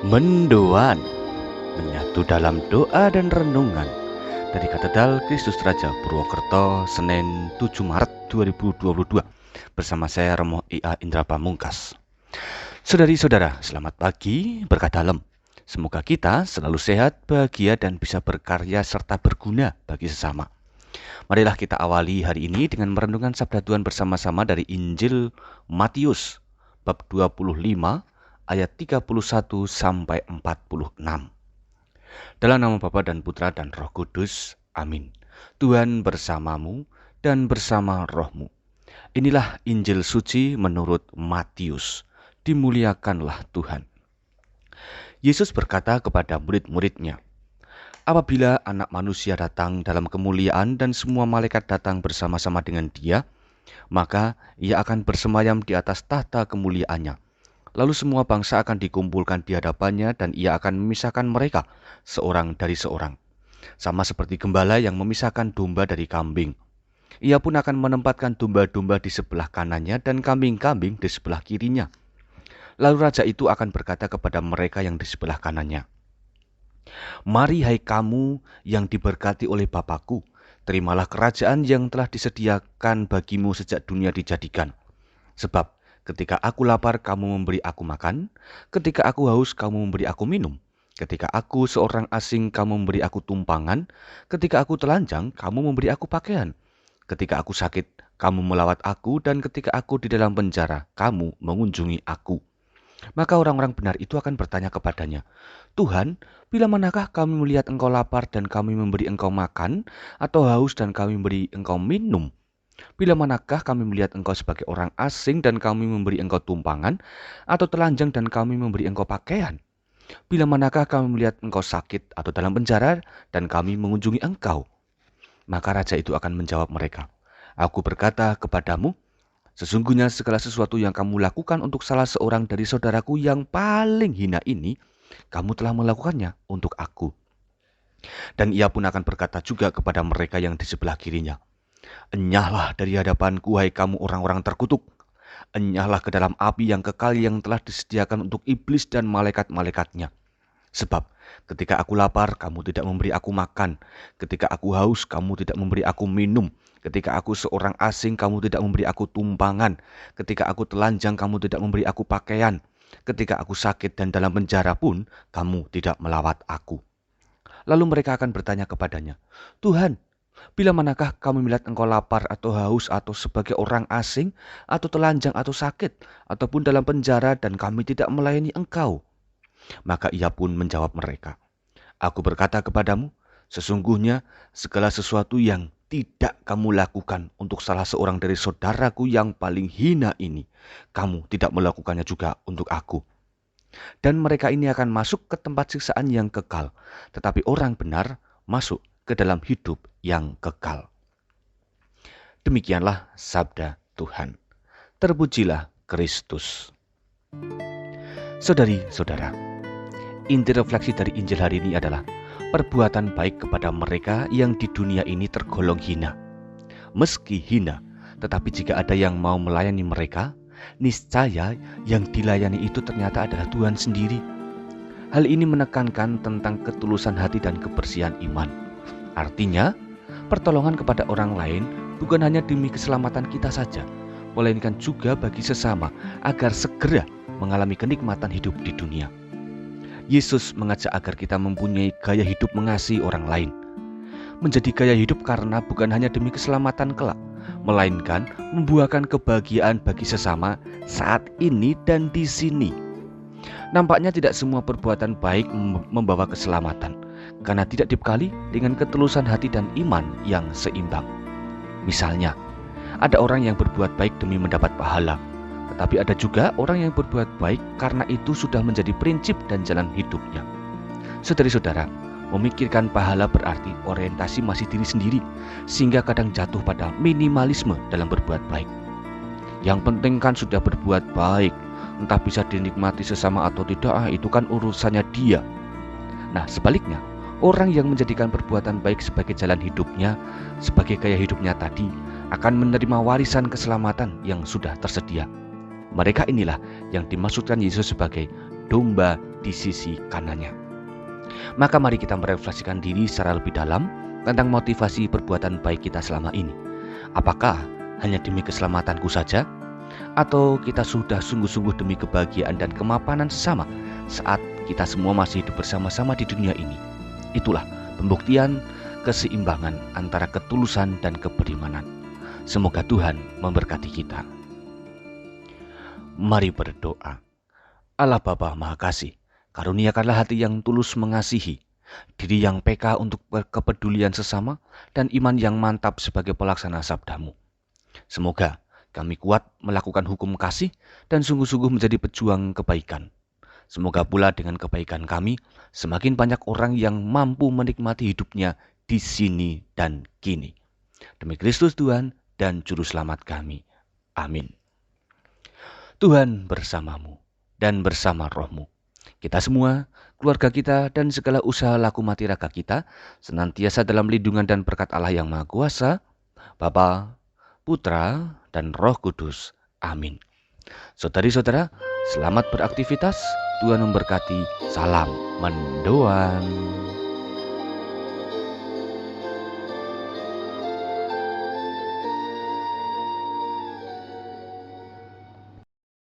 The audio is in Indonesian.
Mendoan, menyatu dalam doa dan renungan dari Katedral Kristus Raja Purwokerto, Senin 7 Maret 2022 bersama saya Romo IA Indra Pamungkas. Saudari-saudara, selamat pagi, berkah dalam. Semoga kita selalu sehat, bahagia, dan bisa berkarya serta berguna bagi sesama. Marilah kita awali hari ini dengan merenungkan sabda Tuhan bersama-sama dari Injil Matius bab 25 ayat 31 sampai 46. Dalam nama Bapa dan Putra dan Roh Kudus. Amin. Tuhan bersamamu dan bersama rohmu. Inilah Injil suci menurut Matius. Dimuliakanlah Tuhan. Yesus berkata kepada murid-muridnya, "Apabila Anak Manusia datang dalam kemuliaan dan semua malaikat datang bersama-sama dengan Dia, maka Ia akan bersemayam di atas tahta kemuliaannya. Lalu semua bangsa akan dikumpulkan di hadapannya dan Ia akan memisahkan mereka seorang dari seorang. Sama seperti gembala yang memisahkan domba dari kambing. Ia pun akan menempatkan domba-domba di sebelah kanannya dan kambing-kambing di sebelah kirinya. Lalu raja itu akan berkata kepada mereka yang di sebelah kanannya, 'Mari hai kamu yang diberkati oleh Bapa-Ku, terimalah kerajaan yang telah disediakan bagimu sejak dunia dijadikan. Sebab ketika aku lapar, kamu memberi aku makan. Ketika aku haus, kamu memberi aku minum. Ketika aku seorang asing, kamu memberi aku tumpangan. Ketika aku telanjang, kamu memberi aku pakaian. Ketika aku sakit, kamu melawat aku. Dan ketika aku di dalam penjara, kamu mengunjungi aku.' Maka orang-orang benar itu akan bertanya kepadanya, 'Tuhan, bila manakah kami melihat engkau lapar dan kami memberi engkau makan, atau haus dan kami memberi engkau minum? Bila manakah kami melihat engkau sebagai orang asing dan kami memberi engkau tumpangan, atau telanjang dan kami memberi engkau pakaian? Bila manakah kami melihat engkau sakit atau dalam penjara dan kami mengunjungi engkau?' Maka raja itu akan menjawab mereka, 'Aku berkata kepadamu, sesungguhnya segala sesuatu yang kamu lakukan untuk salah seorang dari saudaraku yang paling hina ini, kamu telah melakukannya untuk aku.' Dan ia pun akan berkata juga kepada mereka yang di sebelah kirinya, 'Enyahlah dari hadapanku, hai kamu orang-orang terkutuk. Enyahlah ke dalam api yang kekal yang telah disediakan untuk iblis dan malaikat-malaikatnya. Sebab ketika aku lapar, kamu tidak memberi aku makan. Ketika aku haus, kamu tidak memberi aku minum. Ketika aku seorang asing, kamu tidak memberi aku tumpangan. Ketika aku telanjang, kamu tidak memberi aku pakaian. Ketika aku sakit dan dalam penjara pun, kamu tidak melawat aku.' Lalu mereka akan bertanya kepadanya, 'Tuhan, bila manakah kami melihat engkau lapar atau haus atau sebagai orang asing atau telanjang atau sakit ataupun dalam penjara dan kami tidak melayani engkau?' Maka ia pun menjawab mereka, 'Aku berkata kepadamu, sesungguhnya segala sesuatu yang tidak kamu lakukan untuk salah seorang dari saudaraku yang paling hina ini, kamu tidak melakukannya juga untuk aku.' Dan mereka ini akan masuk ke tempat siksaan yang kekal, tetapi orang benar masuk ke dalam hidup yang kekal." Demikianlah sabda Tuhan. Terpujilah Kristus. Saudari-saudara, inti refleksi dari Injil hari ini adalah perbuatan baik kepada mereka yang di dunia ini tergolong hina. Meski hina, tetapi jika ada yang mau melayani mereka, niscaya yang dilayani itu ternyata adalah Tuhan sendiri. Hal ini menekankan tentang ketulusan hati dan kebersihan iman. Artinya, pertolongan kepada orang lain bukan hanya demi keselamatan kita saja, melainkan juga bagi sesama agar segera mengalami kenikmatan hidup di dunia. Yesus mengajak agar kita mempunyai gaya hidup mengasihi orang lain. Menjadi gaya hidup karena bukan hanya demi keselamatan kelak, melainkan membuahkan kebahagiaan bagi sesama saat ini dan di sini. Nampaknya tidak semua perbuatan baik membawa keselamatan, karena tidak dibekali dengan ketulusan hati dan iman yang seimbang. Misalnya, ada orang yang berbuat baik demi mendapat pahala, tetapi ada juga orang yang berbuat baik karena itu sudah menjadi prinsip dan jalan hidupnya. Saudari-saudara, memikirkan pahala berarti orientasi masih diri sendiri, sehingga kadang jatuh pada minimalisme dalam berbuat baik. Yang penting kan sudah berbuat baik, entah bisa dinikmati sesama atau tidak, itu kan urusannya dia. Nah, sebaliknya, orang yang menjadikan perbuatan baik sebagai jalan hidupnya, sebagai gaya hidupnya tadi, akan menerima warisan keselamatan yang sudah tersedia. Mereka inilah yang dimaksudkan Yesus sebagai domba di sisi kanannya. Maka mari kita merefleksikan diri secara lebih dalam tentang motivasi perbuatan baik kita selama ini. Apakah hanya demi keselamatanku saja? Atau kita sudah sungguh-sungguh demi kebahagiaan dan kemapanan sesama saat kita semua masih hidup bersama-sama di dunia ini? Itulah pembuktian keseimbangan antara ketulusan dan keberimanan. Semoga Tuhan memberkati kita. Mari berdoa. Allah Bapa Maha Kasih, karuniakanlah hati yang tulus mengasihi, diri yang peka untuk kepedulian sesama, dan iman yang mantap sebagai pelaksana sabdamu. Semoga kami kuat melakukan hukum kasih dan sungguh-sungguh menjadi pejuang kebaikan. Semoga pula dengan kebaikan kami, semakin banyak orang yang mampu menikmati hidupnya di sini dan kini. Demi Kristus Tuhan dan Juru Selamat kami. Amin. Tuhan bersamamu dan bersama rohmu. Kita semua, keluarga kita, dan segala usaha laku mati raga kita senantiasa dalam lindungan dan berkat Allah yang Maha Kuasa, Bapa, Putra, dan Roh Kudus. Amin. Saudari-saudara, selamat beraktivitas. Tuhan memberkati. Salam mendoan.